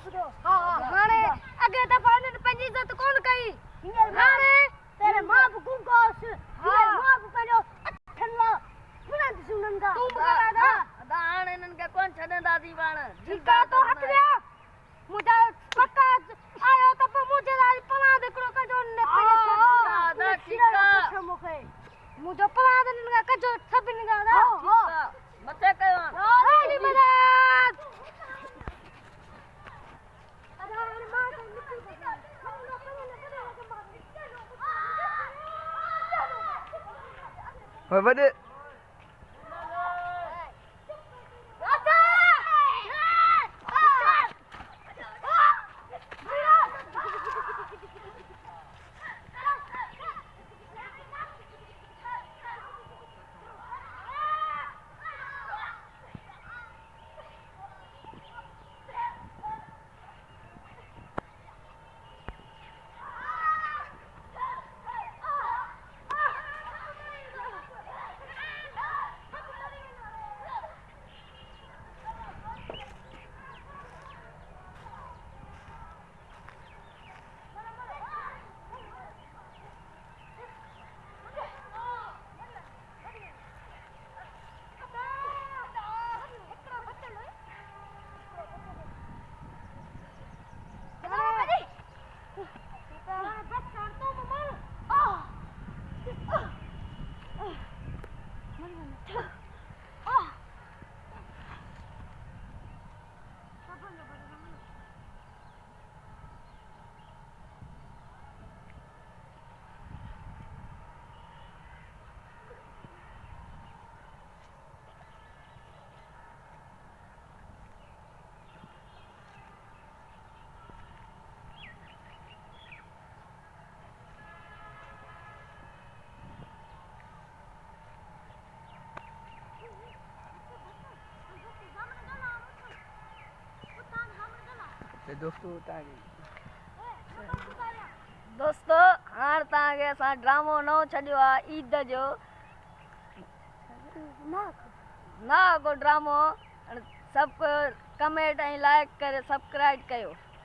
हाणे अॻे दफ़ा हिननि पंहिंजी इज़त कोन कई हाणे तेरे मां बाप गुंगोस मां बाप पंहिंजो अठनि लाइ बुलंद सुनंदा तूं ॿुधाए हाणे हिननि खे कोन छॾंदासीं पाण ठीकु आहे तो हथ ॾिया मुंहिंजा पका आयो त पोइ मुंहिंजे लाइ पलांद हिकिड़ो कजो मुंहिंजो पलांद हिननि खां कजो सभिनी खां मथे कयो वॾे दोस्तों हाणे तव्हांखे असां ड्रामो नओं छॾियो आहे ईद जो न को ड्रामो सभु कमेंट ऐं लाइक करे सब्सक्राइब कयो।